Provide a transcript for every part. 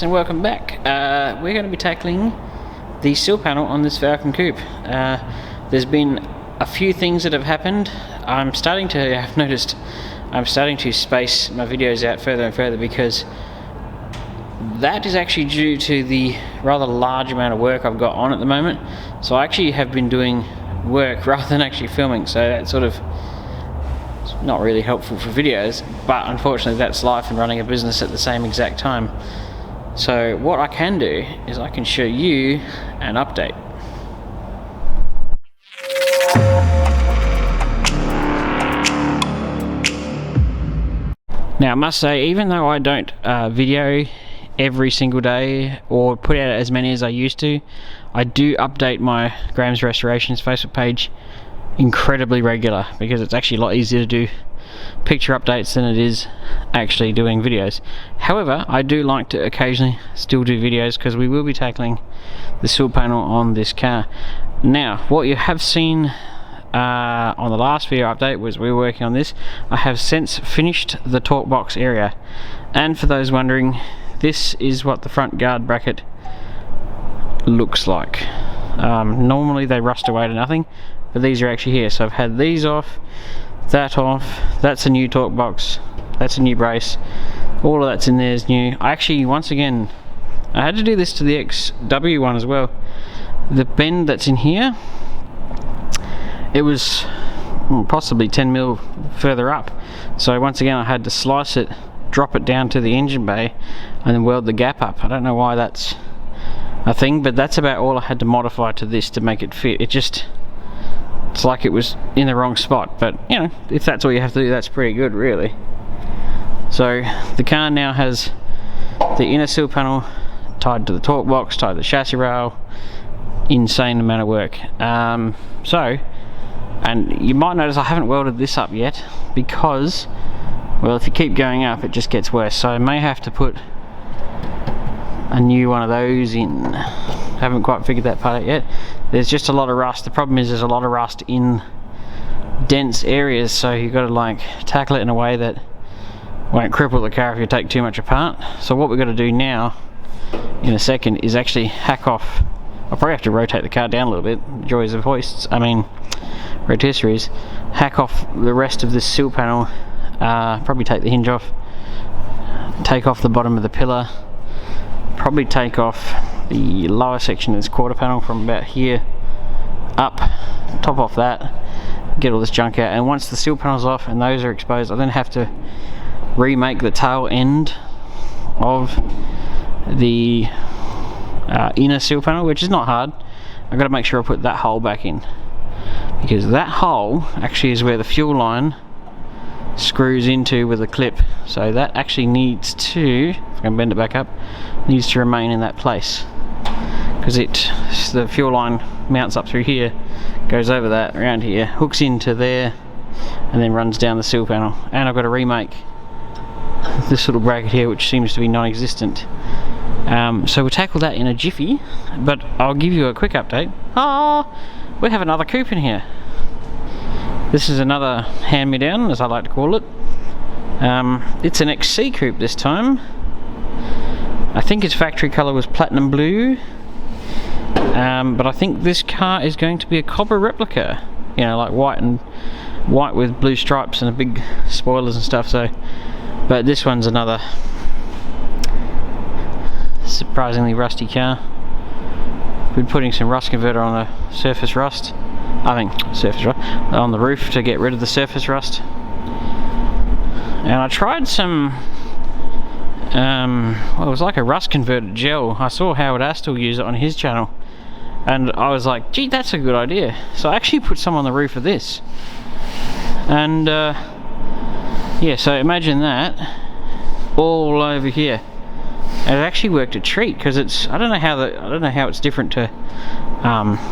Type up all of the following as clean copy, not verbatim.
and welcome back. We're going to be tackling the sill panel on this Falcon Coupe. There's been a few things that have happened. I've noticed I'm starting to space my videos out further and further because that is actually due to the rather large amount of work I've got on at the moment. So I actually have been doing work rather than actually filming, so that's sort of not really helpful for videos, but unfortunately that's life and running a business at the same exact time. So what I can do is I can show you an update. Now I must say, even though I don't video every single day or put out as many as I used to, I do update my Graham's Restorations Facebook page incredibly regular, because it's actually a lot easier to do picture updates than it is actually doing videos. However, I do like to occasionally still do videos because we will be tackling the sill panel on this car. Now, what you have seen on the last video update was we were working on this. I have since finished the torque box area, and for those wondering, this is what the front guard bracket looks like. Normally they rust away to nothing, but these are actually here. So I've had these off, that off, that's a new torque box, that's a new brace, all of that's in there is new. I actually, once again, I had to do this to the XW one as well. The bend that's in here, it was possibly 10 mil further up, so once again I had to slice it, drop it down to the engine bay, and then weld the gap up. I don't know why that's a thing, but that's about all I had to modify to this to make it fit. It's like it was in the wrong spot, but you know, if that's all you have to do, that's pretty good really. So the car now has the inner sill panel tied to the torque box, tied to the chassis rail. Insane amount of work. And you might notice I haven't welded this up yet because, well, if you keep going up it just gets worse, so I may have to put a new one of those in. Haven't quite figured that part out yet. There's just a lot of rust. The problem is there's a lot of rust in dense areas, so you've got to like tackle it in a way that won't cripple the car if you take too much apart. So what we've got to do now in a second is actually hack off. I'll probably have to rotate the car down a little bit, joys of hoists, rotisseries. Hack off the rest of this sill panel, probably take the hinge off, take off the bottom of the pillar, probably take off the lower section of this quarter panel from about here up, top off that, get all this junk out. And once the sill panel's off and those are exposed, I then have to remake the tail end of the inner sill panel, which is not hard. I've got to make sure I put that hole back in, because that hole actually is where the fuel line screws into with a clip, so that actually needs to, if I can bend it back up, needs to remain in that place, because the fuel line mounts up through here, goes over that, around here, hooks into there, and then runs down the sill panel. And I've got to remake this little bracket here, which seems to be non-existent. So we'll tackle that in a jiffy, but I'll give you a quick update. We have another coupe in here. This is another hand-me-down, as I like to call it. It's an XC coupe this time. I think its factory colour was platinum blue, but I think this car is going to be a copper replica. You know, like white with blue stripes and a big spoilers and stuff. So, but this one's another surprisingly rusty car. Been putting some rust converter on the surface rust. On the roof to get rid of the surface rust. And I tried some, well, it was like a rust converter gel. I saw Howard Astle use it on his channel, and I was like, gee, that's a good idea. So I actually put some on the roof of this. And yeah, so imagine that all over here. And it actually worked a treat, because it's, I don't know how it's different to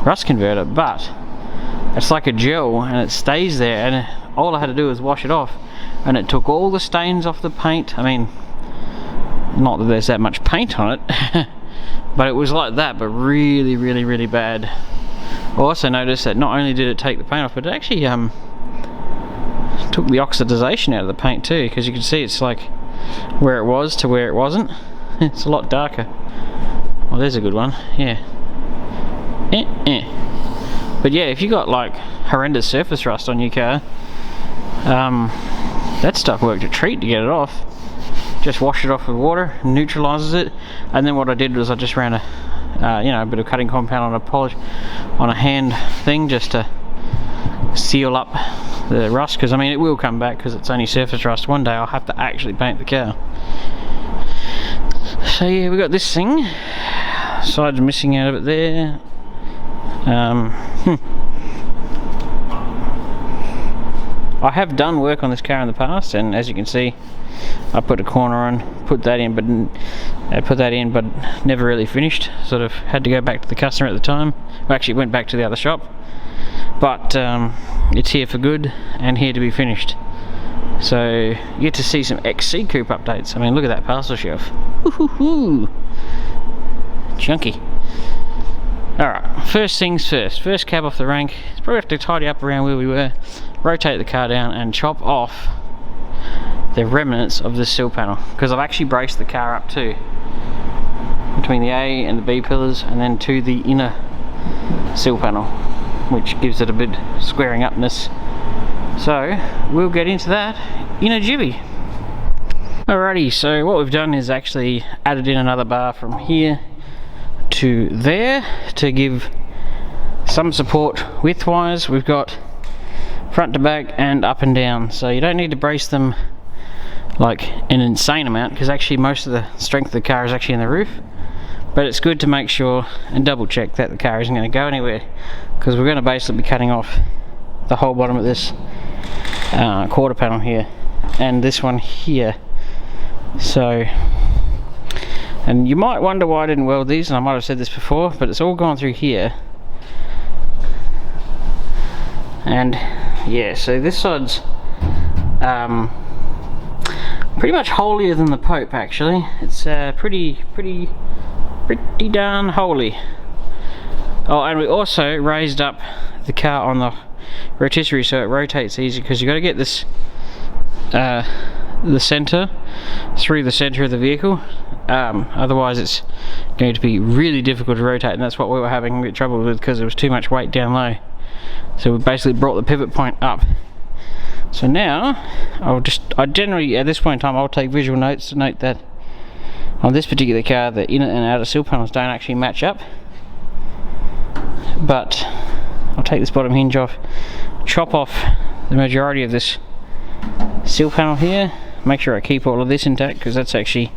rust converter, but it's like a gel and it stays there, and all I had to do was wash it off and it took all the stains off the paint. I mean, not that there's that much paint on it, but it was like that, but really, really, really bad. I also noticed that not only did it take the paint off, but it actually took the oxidization out of the paint too, because you can see it's like where it was to where it wasn't. It's a lot darker. Well, there's a good one. Yeah. But yeah, if you got like horrendous surface rust on your car, that stuff worked a treat to get it off. Just wash it off with water, neutralizes it, and then what I did was I just ran a bit of cutting compound on a hand thing just to seal up the rust, because I mean it will come back because it's only surface rust. One day I'll have to actually paint the car. So yeah, we got this thing. Sides missing out of it there. I have done work on this car in the past, and as you can see, I put a corner on, put that in, but never really finished. Sort of had to go back to the customer at the time. I actually went back to the other shop, but it's here for good and here to be finished. So you get to see some XC Coupe updates. I mean, look at that parcel shelf. Woohoo! Chunky. Alright, first things first. First cab off the rank. Probably have to tidy up around where we were, rotate the car down and chop off the remnants of the sill panel, because I've actually braced the car up too, between the A and the B pillars, and then to the inner sill panel, which gives it a bit squaring upness. So we'll get into that in a jivvy. Alrighty, so what we've done is actually added in another bar from here to there to give some support widthwise. We've got front to back and up and down, so you don't need to brace them like an insane amount, because actually most of the strength of the car is actually in the roof. But it's good to make sure and double check that the car isn't going to go anywhere, because we're going to basically be cutting off the whole bottom of this quarter panel here and this one here. So, and you might wonder why I didn't weld these, and I might have said this before, but it's all gone through here. And yeah, so this side's pretty much holier than the Pope, actually. It's pretty darn holy. Oh, and we also raised up the car on the rotisserie so it rotates easy, because you got to get this the center through the center of the vehicle, otherwise it's going to be really difficult to rotate, and that's what we were having a bit of trouble with, because there was too much weight down low. So we basically brought the pivot point up. So now I generally at this point in time I'll take visual notes to note that on this particular car the inner and outer sill panels don't actually match up, but I'll take this bottom hinge off, chop off the majority of this sill panel here, make sure I keep all of this intact because that's actually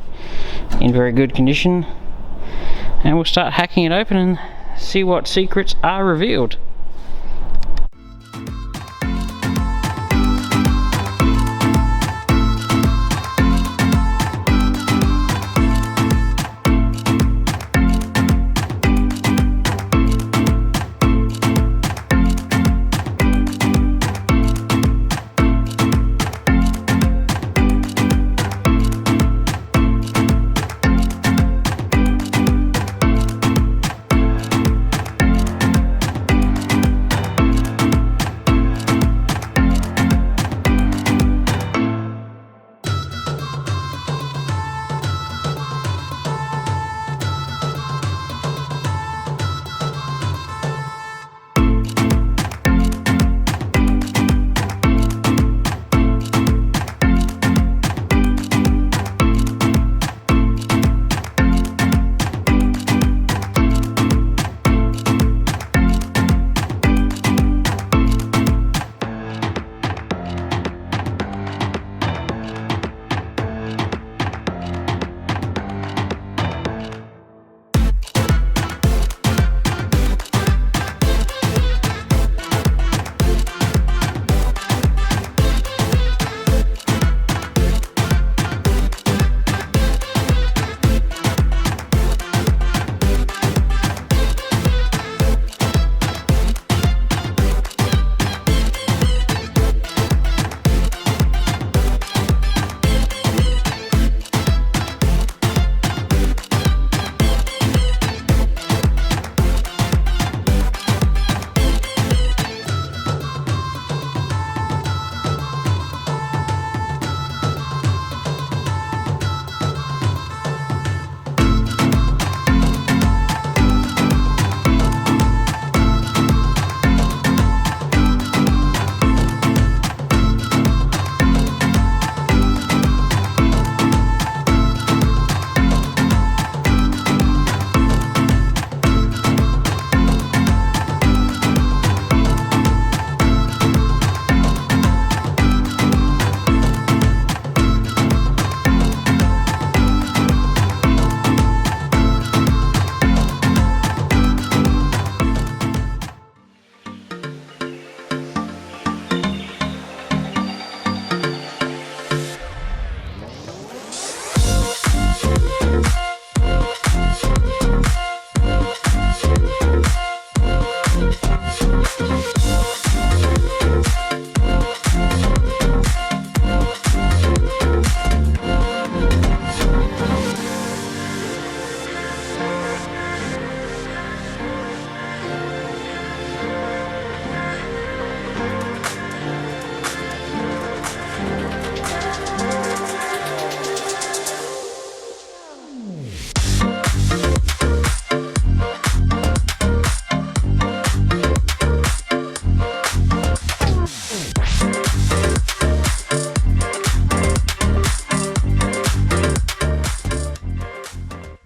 in very good condition, and we'll start hacking it open and see what secrets are revealed.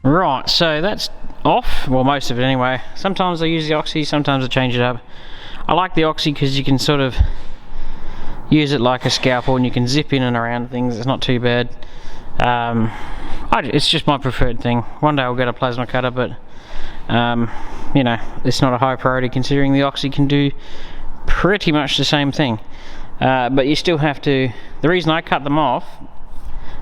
Right, so that's off, well most of it anyway. Sometimes I use the oxy, sometimes I change it up. I like the oxy because you can sort of use it like a scalpel and you can zip in and around things, it's not too bad. It's just my preferred thing. One day I'll get a plasma cutter, but you know, it's not a high priority considering the oxy can do pretty much the same thing. But you still have to, the reason I cut them off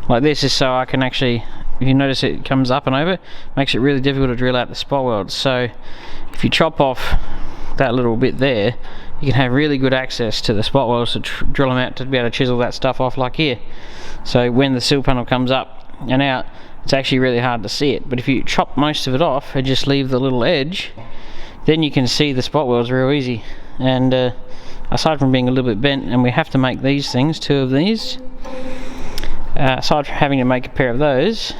like this is so I can actually, if you notice it comes up and over, makes it really difficult to drill out the spot welds. So if you chop off that little bit there, you can have really good access to the spot welds to drill them out to be able to chisel that stuff off like here. So when the sill panel comes up and out, it's actually really hard to see it. But if you chop most of it off and just leave the little edge, then you can see the spot welds real easy. And aside from being a little bit bent, and we have to make these things, 2 of these, aside from having to make a pair of those,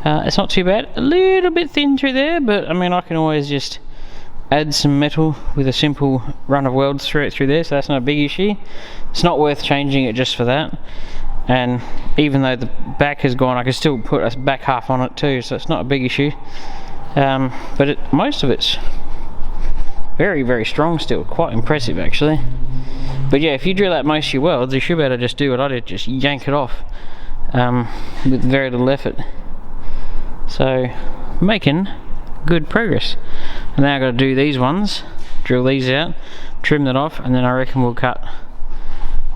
it's not too bad. A little bit thin through there, but I mean I can always just add some metal with a simple run of welds through there, so that's not a big issue. It's not worth changing it just for that. And even though the back has gone, I can still put a back half on it too, so it's not a big issue. But most of it's very, very strong still, quite impressive actually. But yeah, if you drill out most of your welds, you should be able to just do what I did, just yank it off with very little effort. So, making good progress. And now I've got to do these ones, drill these out, trim that off, and then I reckon we'll cut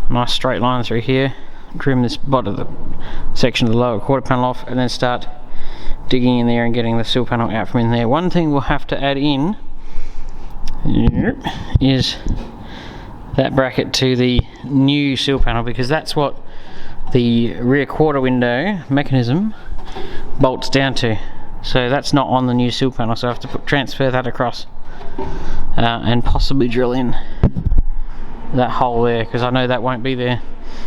a nice straight line through here, trim this bottom of the section of the lower quarter panel off, and then start digging in there and getting the sill panel out from in there. One thing we'll have to add in is that bracket to the new sill panel, because that's what the rear quarter window mechanism bolts down to. So that's not on the new sill panel, so I have to transfer that across and possibly drill in that hole there, because I know that won't be there.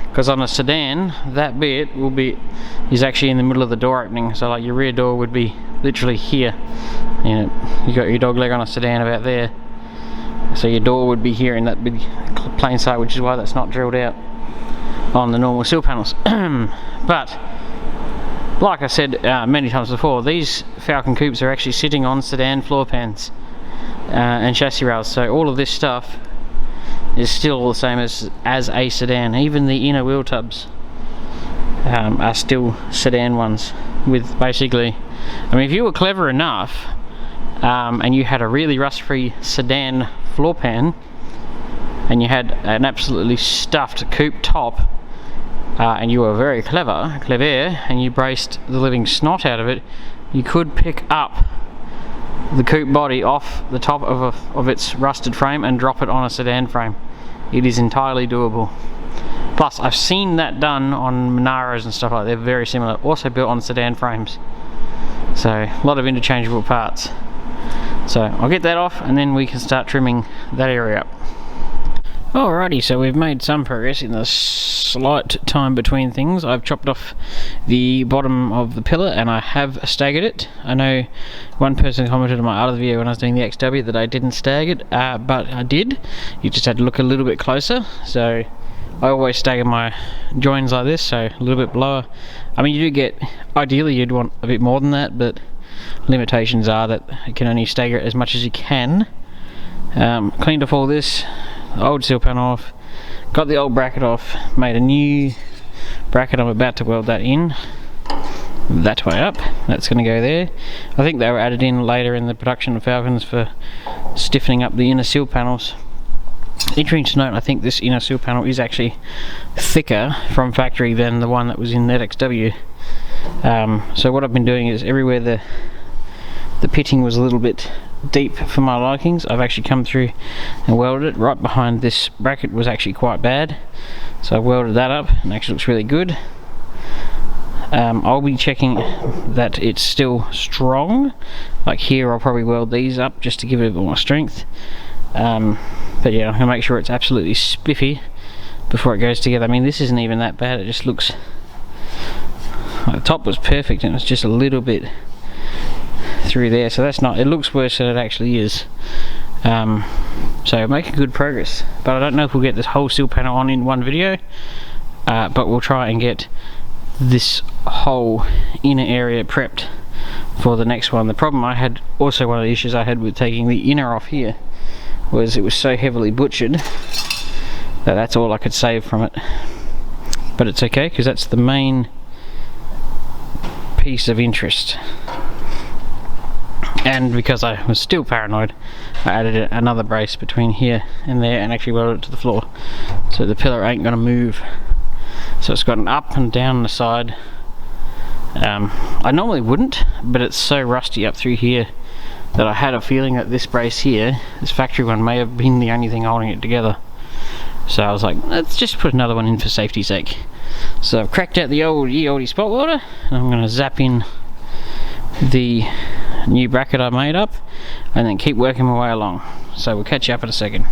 Because on a sedan, that bit is actually in the middle of the door opening, so like your rear door would be literally here. You know, you got your dog leg on a sedan about there, so your door would be here in that big plain sight, which is why that's not drilled out on the normal sill panels. But like I said many times before, these Falcon Coupes are actually sitting on sedan floor pans and chassis rails, so all of this stuff is still the same as a sedan. Even the inner wheel tubs are still sedan ones, with basically, I mean if you were clever enough and you had a really rust-free sedan floor pan and you had an absolutely stuffed coupe top, and you were very clever, and you braced the living snot out of it, you could pick up the coupe body off the top of its rusted frame and drop it on a sedan frame. It is entirely doable. Plus, I've seen that done on Monaros and stuff like that. They're very similar, also built on sedan frames. So, a lot of interchangeable parts. So, I'll get that off and then we can start trimming that area up. Alrighty, so we've made some progress in the slight time between things. I've chopped off the bottom of the pillar and I have staggered it. I know one person commented on my other video when I was doing the XW that I didn't stagger it, but I did. You just had to look a little bit closer. So I always stagger my joins like this, so a little bit lower. I mean, you do get, ideally you'd want a bit more than that, but limitations are that you can only stagger it as much as you can. Cleaned off all this, the old sill panel off, got the old bracket off, made a new bracket. I'm about to weld that in that way up. That's going to go there. I think they were added in later in the production of Falcons for stiffening up the inner sill panels. Interesting to note, I think this inner sill panel is actually thicker from factory than the one that was in that XW. So what I've been doing is everywhere the pitting was a little bit deep for my likings, I've actually come through and welded it. Right behind this bracket was actually quite bad, so I welded that up and it actually looks really good. I'll be checking that it's still strong. Like here I'll probably weld these up just to give it a bit more strength. But yeah, I'm going to make sure it's absolutely spiffy before it goes together. I mean, this isn't even that bad, it just looks like the top was perfect and it's just a little bit through there, so that's not, it looks worse than it actually is. So making good progress, but I don't know if we'll get this whole sill panel on in one video, but we'll try and get this whole inner area prepped for the next one. The problem I had, also one of the issues I had with taking the inner off here, was it was so heavily butchered that that's all I could save from it. But it's okay, because that's the main piece of interest. And because I was still paranoid, I added another brace between here and there and actually welded it to the floor, so the pillar ain't gonna move. So it's got an up and down the side. I normally wouldn't, but it's so rusty up through here that I had a feeling that this brace here, this factory one, may have been the only thing holding it together. So I was like, let's just put another one in for safety's sake. So I've cracked out the oldie spot welder, and I'm going to zap in the new bracket I made up and then keep working my way along. So we'll catch you up in a second.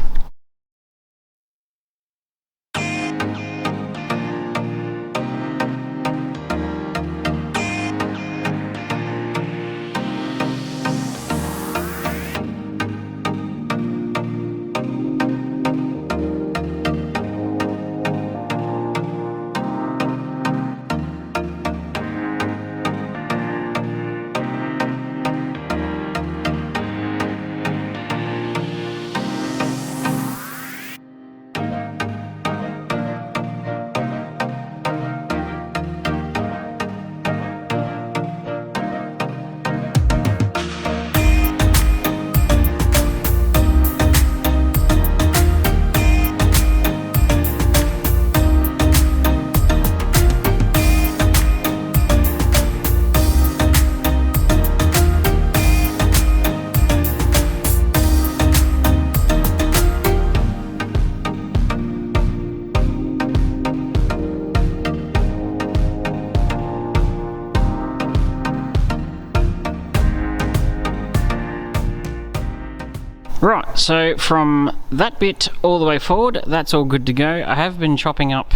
Right, so from that bit all the way forward, that's all good to go. I have been chopping up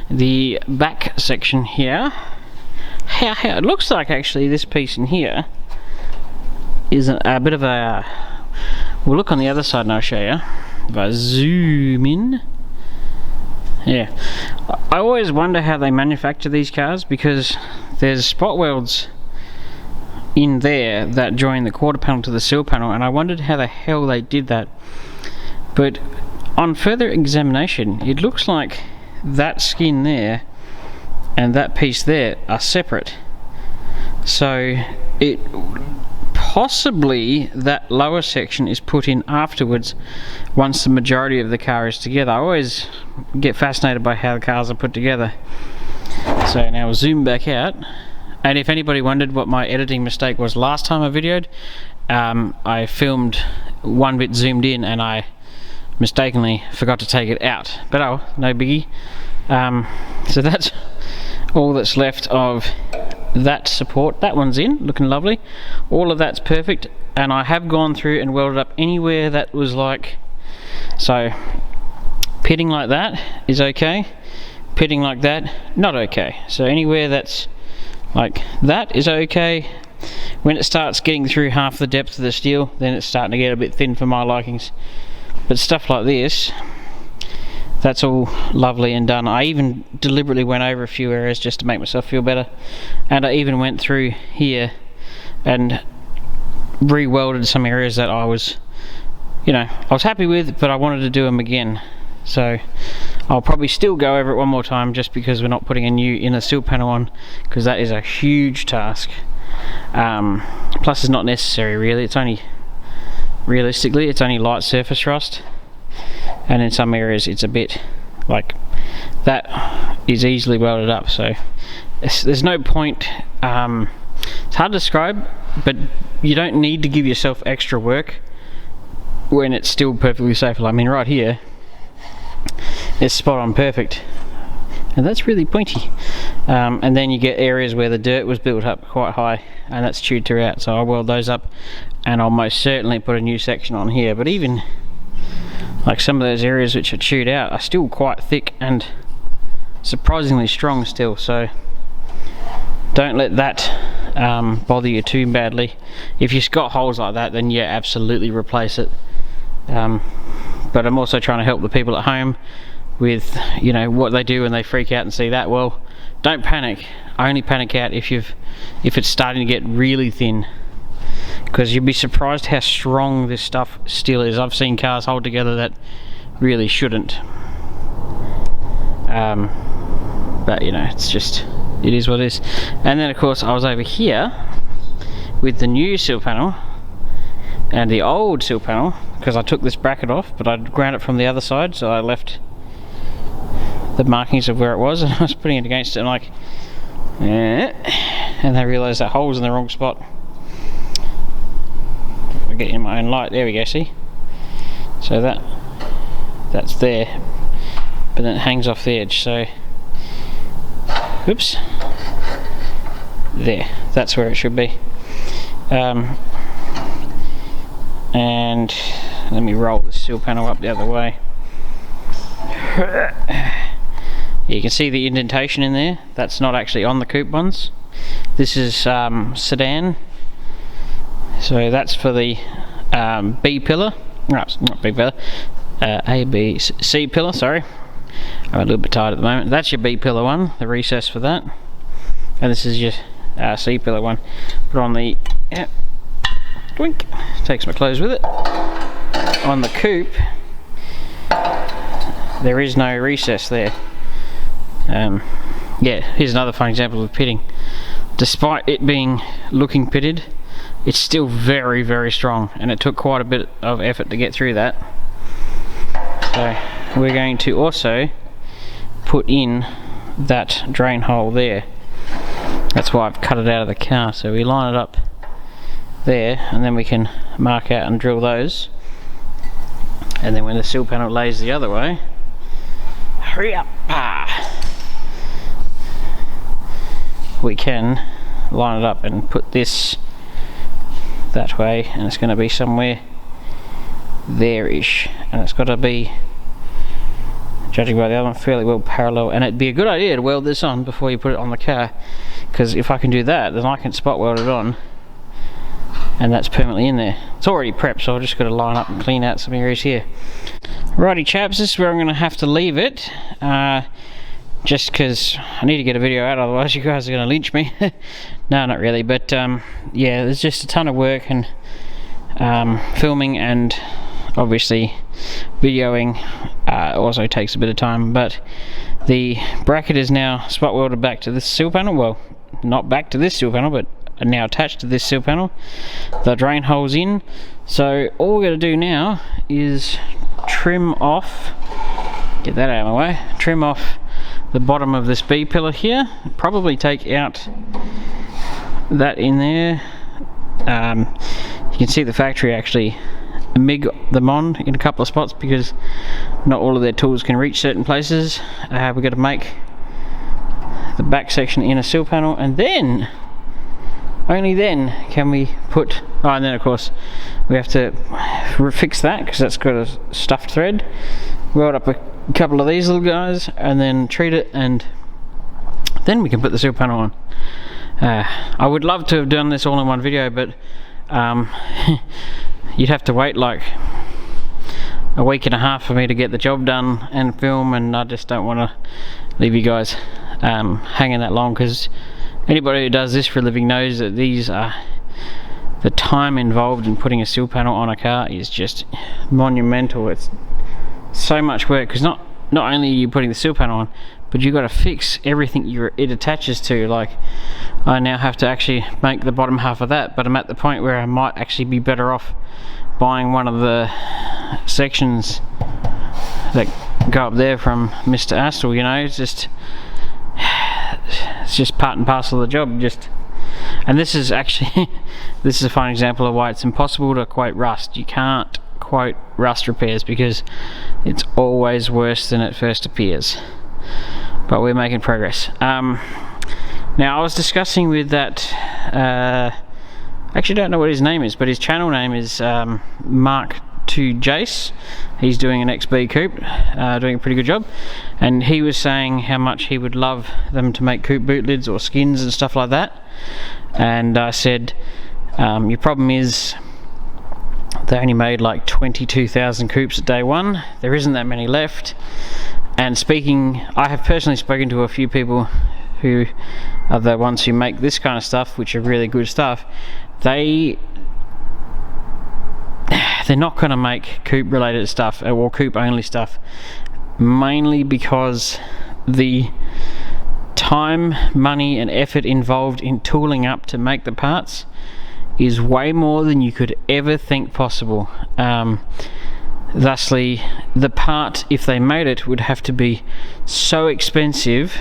the back section here. It looks like actually this piece in here is a bit of a... We'll look on the other side and I'll show you. If I zoom in. Yeah, I always wonder how they manufacture these cars, because there's spot welds in there that join the quarter panel to the sill panel, and I wondered how the hell they did that. But on further examination, it looks like that skin there and that piece there are separate. So it possibly that lower section is put in afterwards once the majority of the car is together. I always get fascinated by how the cars are put together. So now we'll zoom back out. And if anybody wondered what my editing mistake was last time I videoed, I filmed one bit zoomed in and I mistakenly forgot to take it out. But oh, no biggie. So that's all that's left of that support. That one's in, looking lovely. All of that's perfect, and I have gone through and welded up anywhere that was like... So, pitting like that is okay. Pitting like that, not okay. So anywhere that's like that is okay. When it starts getting through half the depth of the steel, then it's starting to get a bit thin for my likings. But stuff like this, that's all lovely and done. I even deliberately went over a few areas just to make myself feel better, and I even went through here and re-welded some areas that I was, you know, I was happy with, but I wanted to do them again. So I'll probably still go over it one more time, just because we're not putting a new inner sill panel on, because that is a huge task. Plus it's not necessary really. It's only, realistically, it's only light surface rust, and in some areas it's a bit like that is easily welded up. So there's no point. It's hard to describe, but you don't need to give yourself extra work when it's still perfectly safe. I mean, right here it's spot on perfect, and that's really pointy. And then you get areas where the dirt was built up quite high, and that's chewed throughout, so I'll weld those up, and I'll most certainly put a new section on here. But even like some of those areas which are chewed out are still quite thick and surprisingly strong still, so don't let that bother you too badly. If you've got holes like that, then yeah, absolutely replace it. But I'm also trying to help the people at home with, you know, what they do when they freak out and see that. Well, don't panic. Only panic out if it's starting to get really thin, because you'll be surprised how strong this stuff still is. I've seen cars hold together that really shouldn't. But you know, it is what it is. And then of course I was over here with the new sill panel and the old sill panel, because I took this bracket off, but I'd ground it from the other side, so I left the markings of where it was, and I was putting it against it, and like, and I realised that hole's in the wrong spot. I get in my own light. There we go. See, so that's there, but then it hangs off the edge. So, oops, there. That's where it should be. And let me roll the sill panel up the other way. You can see the indentation in there. That's not actually on the coupe ones. This is sedan, so that's for the B pillar. No, it's not B pillar. A, B, C pillar. Sorry, I'm a little bit tired at the moment. That's your B pillar one, the recess for that, and this is your C pillar one. Put on the twink. Takes my clothes with it. On the coupe, there is no recess there. Yeah, here's another fun example of pitting. Despite it looking pitted, it's still very, very strong, and it took quite a bit of effort to get through that. So we're going to also put in that drain hole there. That's why I've cut it out of the car, so we line it up there, and then we can mark out and drill those, and then when the sill panel lays the other way, hurry up, we can line it up and put this that way, and it's going to be somewhere there-ish, and it's got to be, judging by the other one, fairly well parallel. And it'd be a good idea to weld this on before you put it on the car, because if I can do that, then I can spot weld it on, and that's permanently in there. It's already prepped, so I've just got to line up and clean out some areas here. Righty chaps, this is where I'm going to have to leave it, just because I need to get a video out, otherwise you guys are going to lynch me. No, not really, but yeah, there's just a ton of work, and filming and obviously videoing also takes a bit of time. But the bracket is now spot welded back to this sill panel. Well, not back to this sill panel, but now attached to this sill panel. The drain hole's in, so all we're going to do now is trim off, get that out of my way, trim off the bottom of this B pillar here, probably take out that in there. You can see the factory actually MIG them on in a couple of spots, because not all of their tools can reach certain places. We've got to make the back section in a sill panel, and then only then can we put, and then of course we have to fix that, because that's got a stuffed thread. Weld up a couple of these little guys and then treat it, and then we can put the sill panel on. I would love to have done this all in one video, but you'd have to wait like a week and a half for me to get the job done and film, and I just don't want to leave you guys hanging that long, because anybody who does this for a living knows that these are, the time involved in putting a sill panel on a car is just monumental. It's so much work, because not only are you putting the sill panel on, but you've got to fix everything it attaches to. Like, I now have to actually make the bottom half of that, but I'm at the point where I might actually be better off buying one of the sections that go up there from Mr. Astle. You know, it's just part and parcel of the job. And this is actually this is a fine example of why it's impossible to quote rust. You can't quote rust repairs, because it's always worse than it first appears. But we're making progress. Now, I was discussing with that, actually don't know what his name is, but his channel name is Mark 2 Jace. He's doing an XB coupe, doing a pretty good job, and he was saying how much he would love them to make coupe boot lids or skins and stuff like that. And I said, your problem is they only made like 22,000 coupes at day one. There isn't that many left. And I have personally spoken to a few people who are the ones who make this kind of stuff, which are really good stuff, they're not going to make Coupe related stuff or Coupe only stuff, mainly because the time, money and effort involved in tooling up to make the parts is way more than you could ever think possible. Thusly, the part, if they made it, would have to be so expensive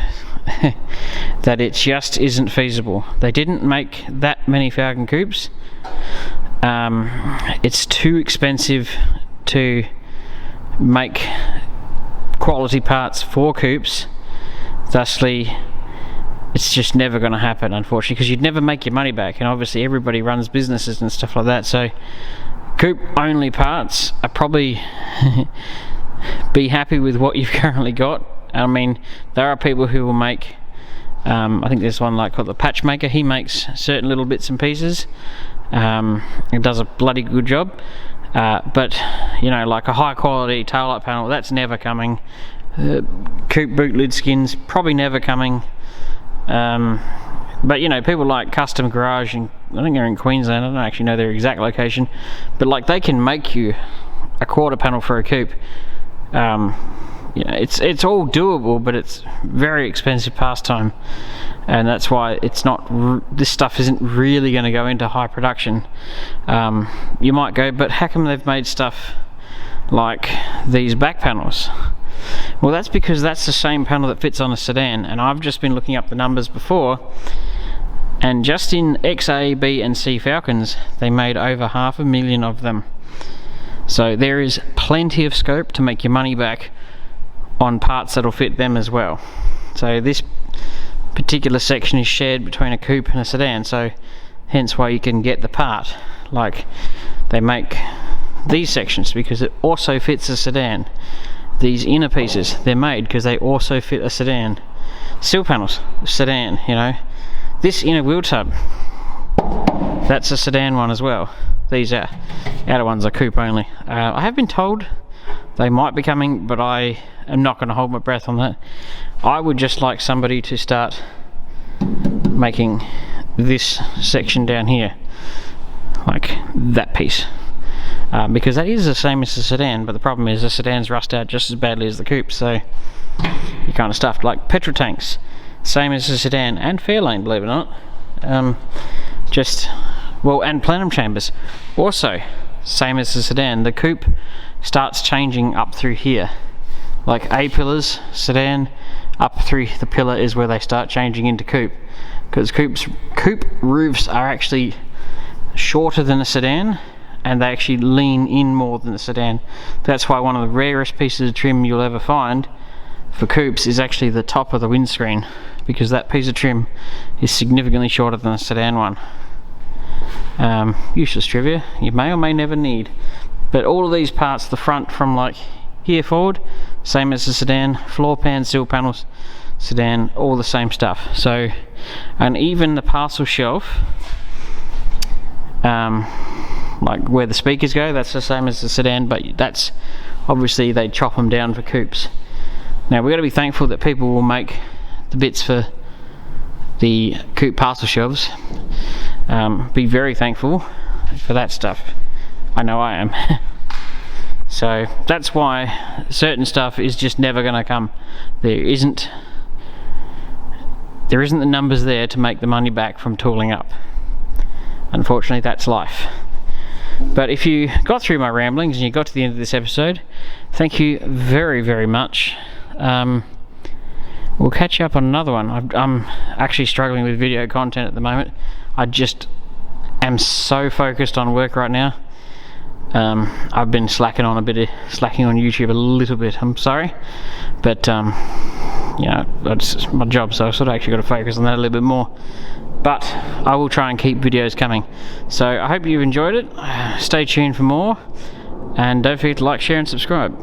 that it just isn't feasible. They didn't make that many Falcon Coupes. It's too expensive to make quality parts for Coupes. Thusly, it's just never going to happen, unfortunately, because you'd never make your money back, and obviously everybody runs businesses and stuff like that. So Coupe only parts are probably be happy with what you've currently got. I mean, there are people who will make I think there's one like called the Patch Maker. He makes certain little bits and pieces. It does a bloody good job, but you know, like a high quality taillight panel, that's never coming. Coupe boot lid skins, probably never coming. But you know, people like Custom Garage, and I think they're in Queensland, I don't actually know their exact location, but like they can make you a quarter panel for a Coupe. You know, it's all doable, but it's very expensive pastime, and that's why it's not. This stuff isn't really going to go into high production. You might go, but how come they've made stuff like these back panels? Well, that's because that's the same panel that fits on a sedan, and I've just been looking up the numbers before, and just in XA, B and C Falcons they made over 500,000 of them. So there is plenty of scope to make your money back on parts that'll fit them as well. So this particular section is shared between a Coupe and a sedan, so hence why you can get the part. Like they make these sections because it also fits a sedan. These inner pieces, they're made because they also fit a sedan. Sill panels, sedan, you know. This inner wheel tub, that's a sedan one as well. These outer ones are Coupe only. I have been told they might be coming, but I am not going to hold my breath on that. I would just like somebody to start making this section down here, like that piece. Because that is the same as the sedan, but the problem is the sedans rust out just as badly as the Coupe, so you're kind of stuffed. Like petrol tanks, same as the sedan, and Fairlane, believe it or not. Well, and plenum chambers, also same as the sedan. The Coupe starts changing up through here, like A pillars, sedan, up through the pillar is where they start changing into Coupe, because Coupe roofs are actually shorter than a sedan, and they actually lean in more than the sedan. That's why one of the rarest pieces of trim you'll ever find for Coupes is actually the top of the windscreen, because that piece of trim is significantly shorter than the sedan one. Useless trivia you may or may never need. But all of these parts, the front from like here forward, same as the sedan. Floor pan, sill panels, sedan, all the same stuff. So, and even the parcel shelf, like where the speakers go, that's the same as the sedan, but that's obviously they chop them down for Coupes. Now we've got to be thankful that people will make the bits for the Coupe parcel shelves. Be very thankful for that stuff. I know I am. So that's why certain stuff is just never going to come. There isn't the numbers there to make the money back from tooling up. Unfortunately, that's life. But if you got through my ramblings and you got to the end of this episode, thank you very, very much. We'll catch you up on another one. I'm actually struggling with video content at the moment. I just am so focused on work right now. I've been slacking on YouTube a little bit. I'm sorry, but you know, that's my job, so I've sort of actually got to focus on that a little bit more. But I will try and keep videos coming. So I hope you've enjoyed it. Stay tuned for more, and don't forget to like, share and subscribe.